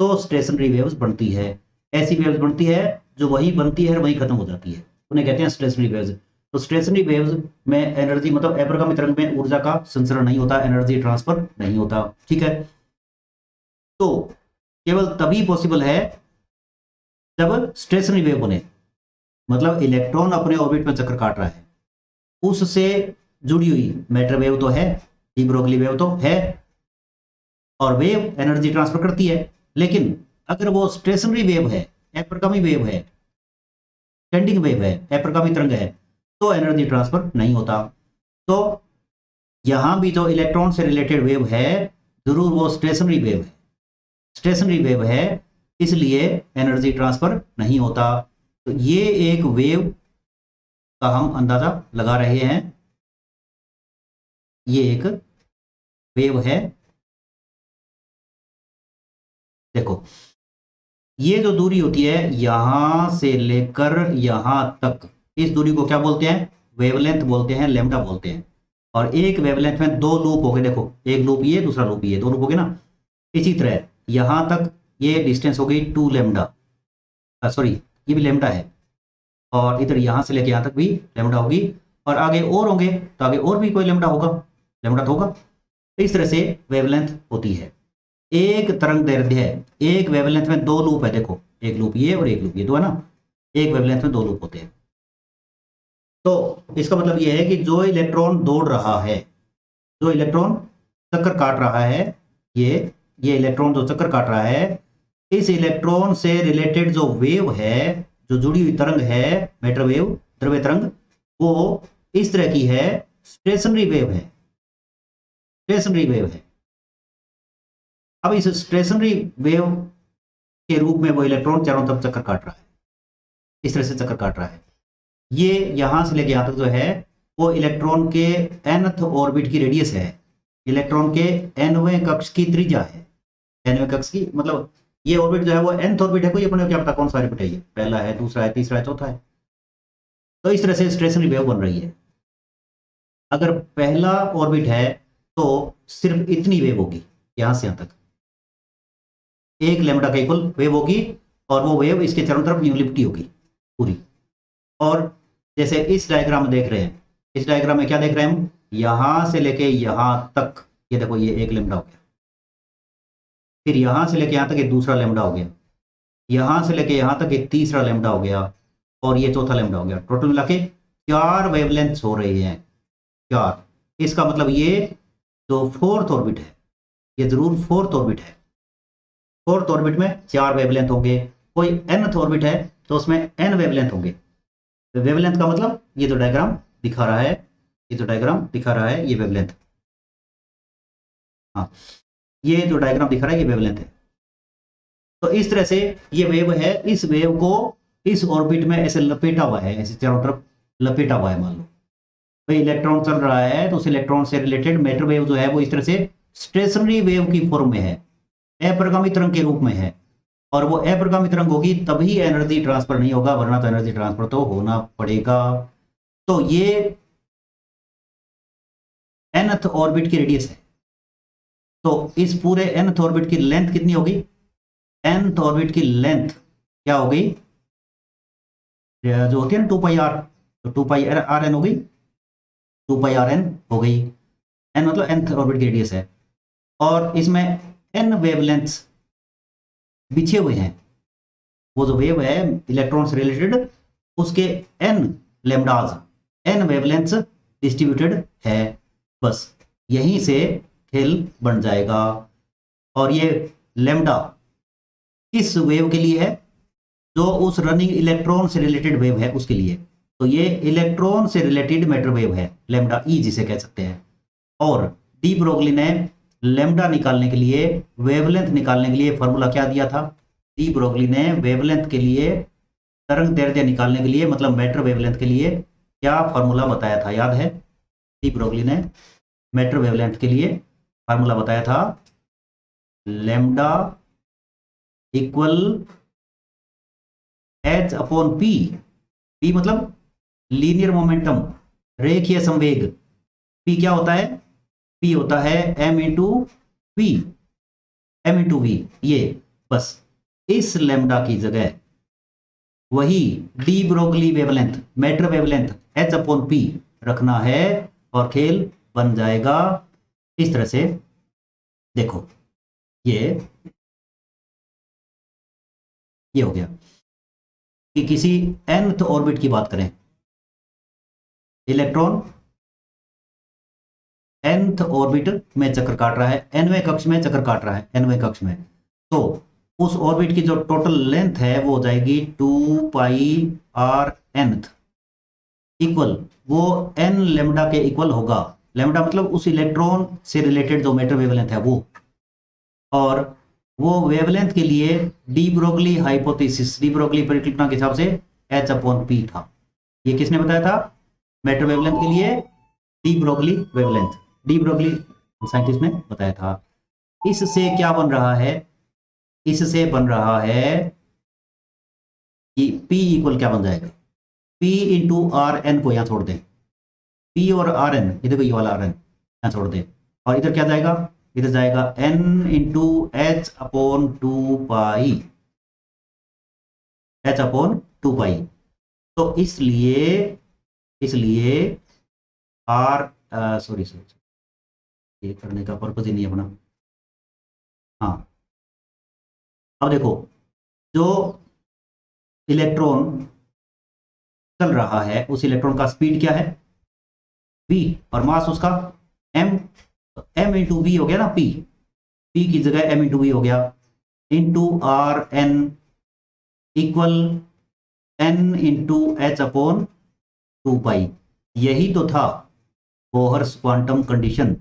तो स्टेशनरी वेव्स बनती है। ऐसी वेव्स बनती है जो वही बनती है और वही खत्म हो जाती है, उन्हें कहते हैं स्टेशनरी वेव्स। तो स्टेशनरी वेव्स में एनर्जी, मतलब अपरिगामी तरंग में ऊर्जा का संचरण नहीं होता, एनर्जी ट्रांसफर नहीं होता, ठीक है। तो केवल तभी पॉसिबल है जब स्टेशनरी वेव बने, मतलब इलेक्ट्रॉन अपने ऑर्बिट में चक्कर काट रहा है, उससे जुड़ी हुई मैटर वेव तो है, डी ब्रोगली वेव तो है, और वेव एनर्जी ट्रांसफर करती है। लेकिन अगर वो स्टेशनरी वेव है, अप्रगामी वेव है, स्टैंडिंग वेव है, अप्रगामी तरंग है, तो एनर्जी ट्रांसफर नहीं होता। तो यहां भी जो इलेक्ट्रॉन से रिलेटेड वेव है, जरूर वो स्टेशनरी वेव है, स्टेशनरी वेव है, इसलिए एनर्जी ट्रांसफर नहीं होता। तो ये एक वेव का हम अंदाजा लगा रहे हैं, ये एक वेव है। देखो, ये जो दूरी होती है यहां से लेकर यहां तक, इस दूरी को क्या बोलते हैं? वेवलेंथ बोलते हैं, लैम्डा बोलते हैं। और एक वेवलेंथ में दो लूप हो गए, देखो एक लूप ये, दूसरा लूप ये, दो लूप हो गए ना। इसी तरह यहां तक ये डिस्टेंस हो गई 2 लैम्डा, सॉरी ये भी लैम्डा है, और इधर यहां से लेके यहां तक भी लैम्डा होगी, और आगे और होंगे तो आगे और भी कोई लैम्डा होगा, लैम्डा तो होगा। तो इस तरह से वेवलेंथ होती है। एक तरंग दैर्ध्य है, एक वेवलेंथ में दो लूप है, देखो एक लूप ये और एक लूप ये, दो है ना, एक वेवलेंथ में दो लूप होते हैं। तो इसका मतलब ये है कि जो इलेक्ट्रॉन दौड़ रहा है, जो इलेक्ट्रॉन चक्कर काट रहा है, ये इलेक्ट्रॉन जो चक्कर काट रहा है, इस इलेक्ट्रॉन से रिलेटेड जो वेव है, जो जुड़ी हुई तरंग है, मैटर वेव, द्रव्य तरंग, वो इस तरह की है, स्टेशनरी वेव है, स्टेशनरी वेव है। अब इस स्टेशनरी वेव के रूप में वो इलेक्ट्रॉन चारों तरफ चक्कर काट रहा है, इस तरह से चक्कर काट रहा है। ये यहां से लेके यहां तक जो है वो इलेक्ट्रॉन के nth ऑर्बिट की रेडियस है, इलेक्ट्रॉन के nवें कक्ष की त्रिज्या है, nवें कक्ष की, मतलब ये ऑर्बिट जो है वो nth ऑर्बिट है, कोई अपने को क्या पता कौन सा ऑर्बिट है, ये पहला है, दूसरा है, तीसरा है, चौथा है। तो इस तरह से स्टेशनरी वेव बन रही है। अगर पहला ऑर्बिट है तो सिर्फ इतनी वेव होगी, यहां से यहां तक एक लैम्डा का इक्वल वेव होगी, और वो वेव इसके चारों तरफ यूनिलिप्टी होगी पूरी। और जैसे इस डायग्राम में देख रहे हैं, इस डायग्राम में क्या देख रहे हैं हम, यहां से लेके यहां तक, ये देखो ये एक लैम्डा हो गया, फिर यहां से लेके यहां तक ये दूसरा लैम्डा हो गया, यहां से लेके यहां तक ये तीसरा लैम्डा हो गया, और ये चौथा लैम्डा हो गया। टोटल मिला के 4 वेवलेंथ्स हो रही हैं, 4। इसका मतलब ये जो फोर्थ ऑर्बिट है, ये जरूर फोर्थ ऑर्बिट है, फोर्थ ऑर्बिट में 4 वेवलेंथ होंगे। कोई nth ऑर्बिट है तो उसमें n वेवलेंथ होंगे। तो वेवलेंथ का मतलब ये जो डायग्राम दिखा रहा है, ये जो डायग्राम दिखा रहा है, ये वेवलेंथ, हाँ ये जो डायग्राम दिखा रहा है ये वेवलेंथ है। तो इस तरह से ये वेव है, इस वेव को इस ऑर्बिट में ऐसे लपेटा हुआ है, ऐसे चारों तरफ लपेटा हुआ है। मान लो भाई इलेक्ट्रॉन चल रहा है, तो उस इलेक्ट्रॉन से रिलेटेड मैटर वेव जो है वो इस तरह से स्टेशनरी वेव की फॉर्म में है, अप्रगामी तरंग के रूप में है। और वो अप्रगामी तरंग होगी तभी एनर्जी ट्रांसफर नहीं होगा, वरना तो एनर्जी ट्रांसफर तो होना पड़ेगा। तो ये nth ऑर्बिट की रेडियस है। तो इस पूरे nth ऑर्बिट की लेंथ कितनी होगी? nth ऑर्बिट की लेंथ क्या हो गई, जो होती है ना 2πr, तो 2πr n हो गई, 2πrn हो गई। n मतलब nth ऑर्बिट की रेडियस है, और इसमें n वेवलेंथ्स बिछे हुए हैं। वो जो वेव है इलेक्ट्रॉन से रिलेटेड, उसके n लैम्डाज, n वेवलेंथ्स डिस्ट्रीब्यूटेड है। बस यहीं से खेल बन जाएगा। और ये लैम्डा किस वेव के लिए है? जो उस रनिंग इलेक्ट्रॉन से रिलेटेड वेव है उसके लिए। तो ये इलेक्ट्रॉन से रिलेटेड मैटर वेव है, लैम्डा ई जिसे कह सकते हैं। और डी ब्रोगली ने लैम्डा निकालने के लिए, वेवलेंथ निकालने के लिए फॉर्मूला क्या दिया था? डी ब्रोगली ने वेवलेंथ के लिए, तरंग दैर्ध्य निकालने के लिए, मतलब मैटर वेवलेंथ के लिए क्या फॉर्मूला बताया था, याद है? डी ब्रोगली ने मैटर वेवलेंथ के लिए फार्मूला बताया था, lambda equal h upon p. P मतलब लीनियर मोमेंटम, रेखीय संवेग। पी क्या होता है? पी होता है m into v, m into v. ये बस इस लैम्डा की जगह वही de Broglie wavelength, matter wavelength h upon p रखना है, और खेल बन जाएगा। इस तरह से देखो, ये हो गया कि किसी nth ऑर्बिट की बात करें, इलेक्ट्रॉन nth ऑर्बिट में चक्कर काट रहा है, nवें कक्ष में चक्कर काट रहा है, nवें कक्ष में। तो उस ऑर्बिट की जो टोटल लेंथ है वो हो जाएगी 2 पाई r nth इक्वल, वो n लेमडा के इक्वल होगा। लेमडा मतलब उस इलेक्ट्रॉन से रिलेटेड जो मैटर वेवलेंथ है वो, और वो वेवलेंथ के लिए de Broglie hypothesis, de Broglie परिकल्पना के हिसाब से h/p था। ये किसने बताया था? मैटर वेवलेंथ के लिए D Broglie wavelength, de Broglie scientist ने बताया था। इससे क्या बन रहा है? इससे बन रहा है कि P इक्वल क्या बन जाएगा? P इंटू आर एन को यहाँ छोड़ दें, P और आर एन, इधर ये वाला आर एन यहाँ छोड़ दें, और इधर क्या जाएगा? इधर जाएगा n इंटू h/2 पाई, तो इसलिए आर सॉरी ये करने का पर्पज ही नहीं अपना। हाँ, अब देखो, जो इलेक्ट्रॉन चल रहा है उस इलेक्ट्रॉन का स्पीड क्या है? v, और मास उसका m, m इंटू वी हो गया ना, p की जगह m इंटू वी हो गया, into r n equal n into h/2 pi. यही तो था बोहर्स क्वांटम कंडीशन,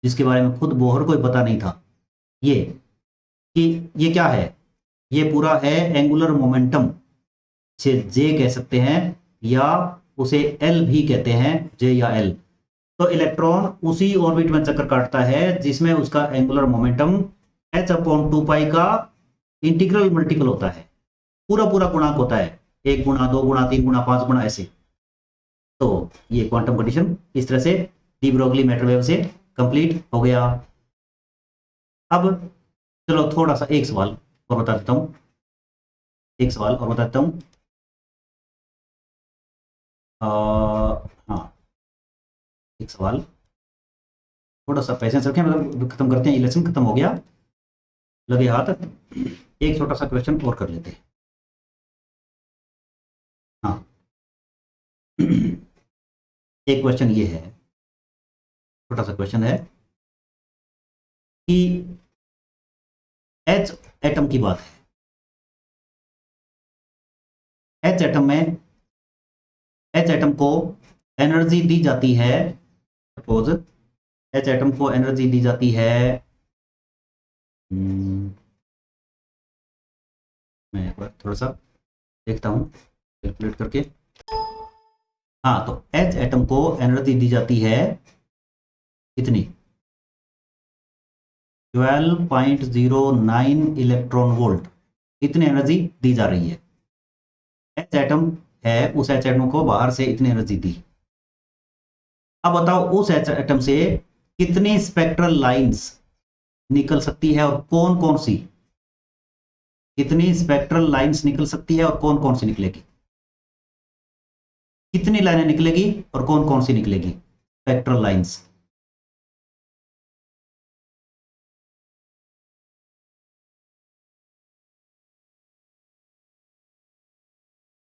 जिसके बारे में खुद बोहर को ही पता नहीं था। ये क्या है? ये पूरा है एंगुलर मोमेंटम, से J कह सकते हैं या उसे L भी कहते हैं, J या L। तो इलेक्ट्रॉन उसी ऑर्बिट में चक्कर काटता है जिसमें उसका एंगुलर मोमेंटम h/2 पाई का इंटीग्रल मल्टीपल होता है, पूरा गुणांक होता है, 1 गुणा 2 गुणा 3 गुणा 5 गुणा ऐसे। तो ये क्वांटम कंडीशन इस तरह से डी ब्रोगली मैटर वेव से कंप्लीट हो गया। अब चलो थोड़ा सा एक सवाल और बता देता हूं, हाँ, एक सवाल, थोड़ा सा पेशेंस रखें, मतलब खत्म करते हैं, ये लेसन खत्म हो गया, लगे हाथ। एक छोटा सा क्वेश्चन और कर लेते हैं। हाँ एक क्वेश्चन ये है, छोटा सा क्वेश्चन है कि H एटम की बात है, H एटम को एनर्जी दी जाती है, सपोज H एटम को एनर्जी दी जाती है, मैं एक बार थोड़ा सा देखता हूँ कैलकुलेट करके। हाँ, तो H एटम को एनर्जी दी जाती है कितनी? 12.09 इलेक्ट्रॉन वोल्ट, इतनी एनर्जी दी जा रही है। H एटम है, उस H एटम को बाहर से इतनी एनर्जी दी। अब बताओ उस H एटम से कितनी स्पेक्ट्रल लाइंस निकल सकती है और कौन कौन सी, कितनी स्पेक्ट्रल लाइंस निकल सकती है और कौन कौन सी निकलेगी? कितनी लाइनें निकलेगी और कौन कौन सी निकलेगी स्पेक्ट्रल लाइंस?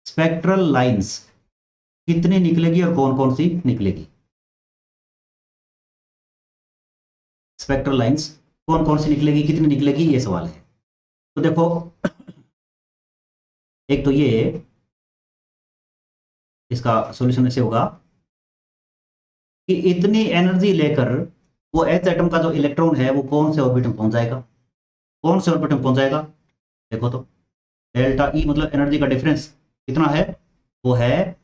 स्पेक्ट्रल लाइंस कितनी निकलेगी और कौन कौन सी निकलेगी? स्पेक्ट्रल लाइंस कौन कौन सी निकलेगी, कितनी निकलेगी, ये सवाल है। तो देखो, एक तो ये, इसका सॉल्यूशन ऐसे होगा कि इतनी एनर्जी लेकर वो H एटम का जो इलेक्ट्रॉन है वो कौन से ऑर्बिट में पहुंच जाएगा, कौन से ऑर्बिट में पहुंच जाएगा? देखो तो डेल्टा E मतलब एनर्जी का डिफरेंस कितना है? वो है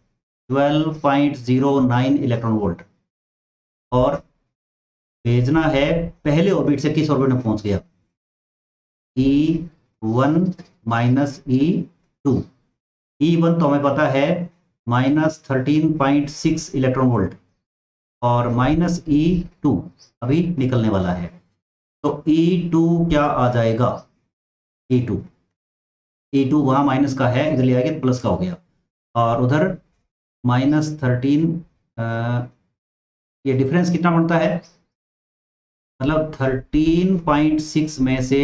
12.09 इलेक्ट्रॉन वोल्ट, और भेजना है पहले ऑर्बिट से किस ऑर्बिट में पहुंच गया? E1 minus E2। E1 तो हमें पता है -13.6 इलेक्ट्रॉन वोल्ट, और माइनस E2 अभी निकलने वाला है। तो E2 क्या आ जाएगा? E2 वहाँ माइनस का है, इधर ले आएंगे प्लस का हो गया, और उधर -13, ये डिफरेंस कितना बनता है? मतलब 13.6 में से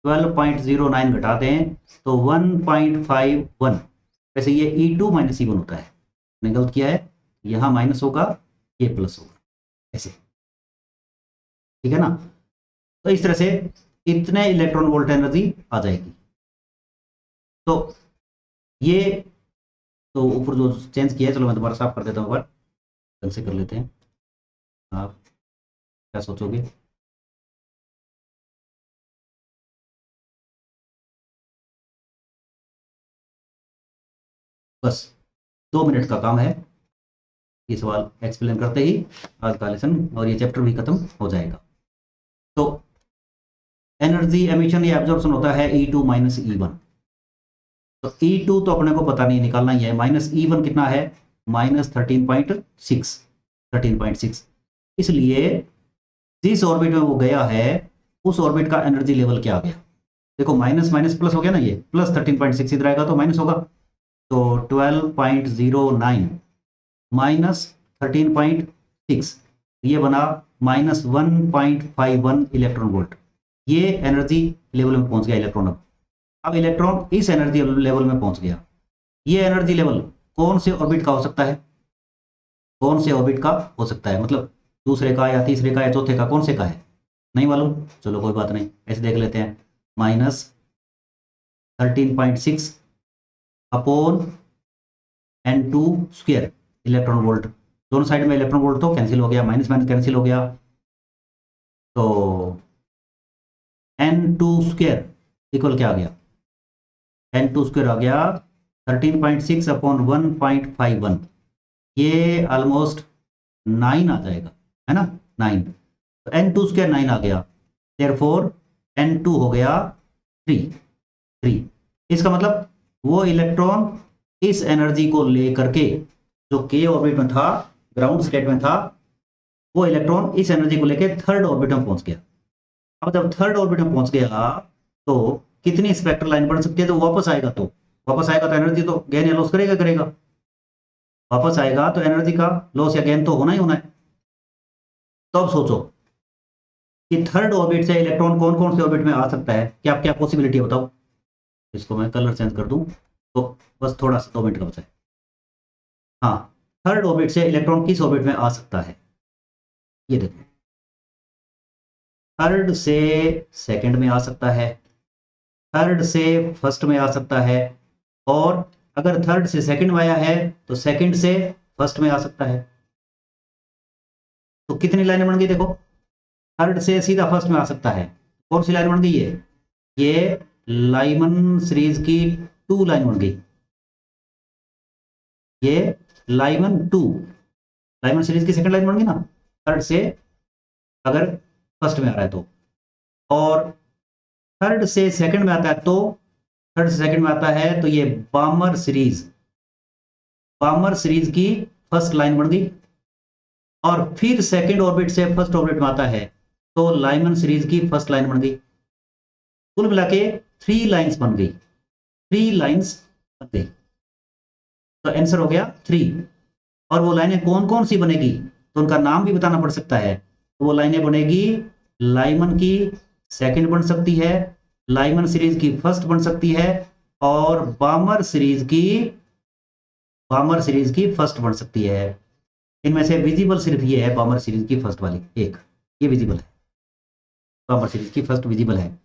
12.09 घटा दें तो 1.51। वैसे ये E2 माइनस E1 होता है, मैंने गलत किया है, यहाँ माइनस होगा, ये प्लस होगा, ऐसे, ठीक है ना। तो इस तरह से इतने इलेक्ट्रॉन वोल्ट एनर्जी आ जाएगी। तो ये तो ऊपर जो चेंज किया है, चलो मैं दोबारा साफ कर देता हूँ, एक बार ढंग से कर लेते हैं। आप क्या सोचोगे? बस 2 मिनट का काम है, ये सवाल एक्सप्लेन करते ही आज का लेसन और ये चैप्टर भी खत्म हो जाएगा। तो एनर्जी एमिशन या एब्जॉर्प्शन होता है E2 माइनस E1। तो E2 तो अपने को पता नहीं, निकालना ही है। माइनस E1 कितना है? माइनस 13.6। इसलिए जिस ऑर्बिट में वो गया है उस ऑर्बिट का एनर्जी लेवल क्या आ गया? देखो माइनस माइनस प्लस हो गया ना, ये प्लस 13.6 इधर आएगा तो माइनस होगा। तो 12.09 माइनस 13.6, ये बना माइनस 1.51 इलेक्ट्रॉन वोल्ट। ये एनर्जी लेवल में पहुंच गया इलेक्ट्रॉन। अब इलेक्ट्रॉन इस एनर्जी लेवल में पहुंच गया। ये एनर्जी लेवल कौन से ऑर्बिट का हो सकता है? कौन से ऑर्बिट का हो सकता है, मतलब दूसरे का या तीसरे का या चौथे का, कौन से का है? नहीं मालूम, चलो कोई बात नहीं, ऐसे देख लेते हैं। Minus 13.6 upon N2 square electron volt. दोनों साइड में इलेक्ट्रॉन वोल्ट तो कैंसिल हो गया, माइनस माइनस कैंसिल हो गया। तो N2 स्क्वायर इक्वल क्या आ गया? N2 स्क्वायर आ गया 13.6 अपॉन 1.51, ये ऑलमोस्ट 9 आ जाएगा, है ना, 9। तो N2 स्क्वायर 9 आ गया, देयरफॉर N2 हो गया 3। इसका मतलब वो इलेक्ट्रॉन इस एनर्जी को लेकर के, जो k ऑर्बिट में था, ग्राउंड स्टेट में था, वो इलेक्ट्रॉन इस एनर्जी को लेकर थर्ड ऑर्बिट में पहुंच गया। अब जब थर्ड ऑर्बिट में पहुंच गया तो कितनी स्पेक्ट्रल लाइन बन सकती है? तो वापस आएगा तो एनर्जी तो गेन या लॉस करेगा। वापस आएगा तो एनर्जी का लॉस या गेन तो होना ही होना है। तो अब सोचो कि थर्ड ऑर्बिट से इलेक्ट्रॉन कौन कौन से ऑर्बिट में आ सकता है, क्या क्या पॉसिबिलिटी है बताओ। इसको मैं कलर चेंज कर दूं तो बस थोड़ा सा 2 मिनट का बचा है। हाँ, थर्ड ऑर्बिट से इलेक्ट्रॉन किस ऑर्बिट में आ सकता है? ये देखो, थर्ड से सेकंड में आ सकता है, थर्ड से फर्स्ट में आ सकता है, और अगर थर्ड से सेकंड में आया है तो सेकंड से फर्स्ट में आ सकता है। तो कितनी लाइनें बन गई देखो, थर्ड से सीधा फर्स्ट में आ सकता है। कौन सी लाइन बन गई है? ये लाइमन सीरीज की 2 लाइन बन गई। ये लाइमन सीरीज की सेकंड लाइन बन गई ना, थर्ड से अगर फर्स्ट में आ रहा है तो। और थर्ड से सेकंड में आता है तो ये बामर सीरीज की फर्स्ट लाइन बन गई। और फिर सेकंड ऑर्बिट से फर्स्ट ऑर्बिट में आता है तो लाइमन सीरीज की फर्स्ट लाइन बन गई। कुल मिला के 3 लाइन्स बन गई। तो आंसर हो गया 3। और वो लाइनें कौन कौन सी बनेगी तो उनका नाम भी बताना पड़ सकता है। तो वो लाइनें बनेगी, लाइमन की सेकंड बन सकती है, लाइमन सीरीज की फर्स्ट बन सकती है, और बामर सीरीज की फर्स्ट बन सकती है। इनमें से विजिबल सिर्फ ये है, बामर सीरीज की फर्स्ट वाली एक, ये विजिबल है, बामर सीरीज की फर्स्ट विजिबल है।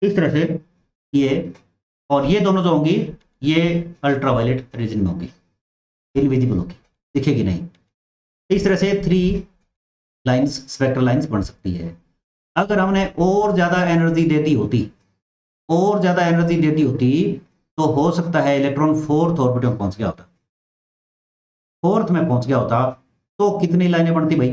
इस तरह से ये और ये दोनों जो होंगी ये अल्ट्रावायलेट रीजन में होंगी, इनविजिबल होगी, दिखेगी नहीं। इस तरह से 3 लाइंस, स्पेक्ट्रल लाइंस बन सकती है। अगर हमने और ज़्यादा एनर्जी दे दी होती तो हो सकता है इलेक्ट्रॉन फोर्थ ऑर्बिट में पहुंच गया होता। तो कितनी लाइनें बनती भाई?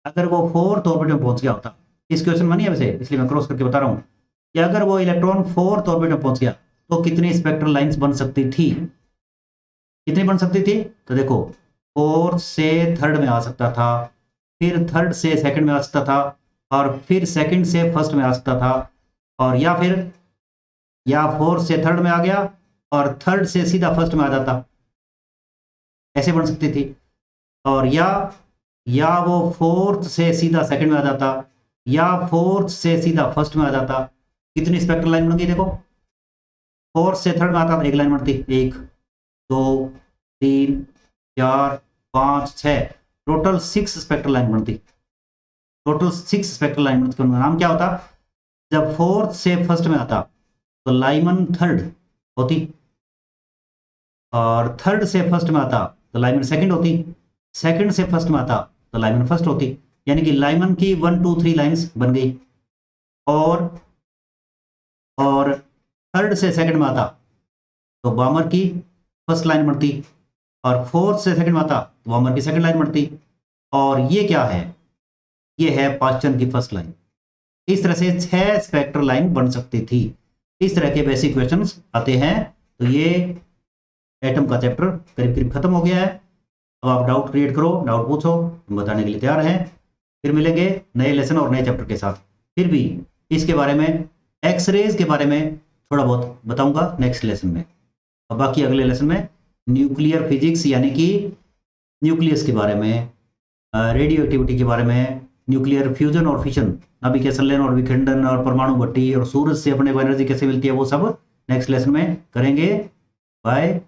अगर वो फोर्थ ऑर्बिट में पहुंच गया होता, इस क्वेश्चन में नहीं है वैसे, इसलिए मैं क्रॉस करके बता रहा हूं कि अगर वो इलेक्ट्रॉन फोर्थ ऑर्बिट में पहुंच गया तो कितनी स्पेक्ट्रल लाइंस बन सकती थी? कितनी बन सकती थी? तो देखो, फोर्थ से थर्ड में आ सकता था, फिर थर्ड से सेकंड में आ सकता था, और फिर सेकंड से फर्स्ट में आ सकता था, और या फोर्थ से थर्ड में आ गया और थर्ड से सीधा फर्स्ट में आ जाता, ऐसे बन सकती थी। और या वो फोर्थ से सीधा सेकंड में आ जाता, या फोर्थ से सीधा फर्स्ट में आ जाता। कितनी स्पेक्ट्रल लाइन बन गई देखो, फोर्थ से थर्ड में आता तो एक लाइन बनती, 1 2 3 4 5 6 टोटल 6 स्पेक्ट्रल लाइन बनती। टोटल 6 स्पेक्ट्रल लाइन बनती। उनका नाम क्या होता? जब फोर्थ से फर्स्ट में आता तो लाइमन थर्ड होती, और थर्ड से फर्स्ट में आता तो लाइमन सेकंड होती, सेकंड से फर्स्ट में आता तो लाइमन फर्स्ट होती। यानी कि लाइमन की 1 2 3 लाइंस बन गई। और थर्ड से सेकंड में आता तो बामर की फर्स्ट लाइन बनती, और फोर्थ से सेकंड में आता तो बामर की सेकंड लाइन बनती। और ये क्या है? ये है पास्चन की फर्स्ट लाइन। इस तरह से 6 स्पेक्ट्रल लाइन बन सकती थी। इस तरह के बेसिक क्वेश्चंस आते हैं। तो ये एटम का चैप्टर करीब करीब खत्म हो गया है। अब आप डाउट क्रिएट करो, डाउट पूछो, हम बताने के लिए तैयार हैं। फिर मिलेंगे नए लेसन और नए चैप्टर के साथ। फिर भी इसके बारे में, एक्सरेज के बारे में थोड़ा बहुत बताऊंगा नेक्स्ट लेसन में। और बाकी अगले लेसन में न्यूक्लियर फिजिक्स यानी कि न्यूक्लियस के बारे में, रेडियो एक्टिविटी के बारे में, न्यूक्लियर फ्यूजन और फिशन, नाभिकीय संलयन और विखंडन, और परमाणु भट्टी, और सूरज से अपने को एनर्जी कैसे मिलती है, वो सब नेक्स्ट लेसन में करेंगे। बाय।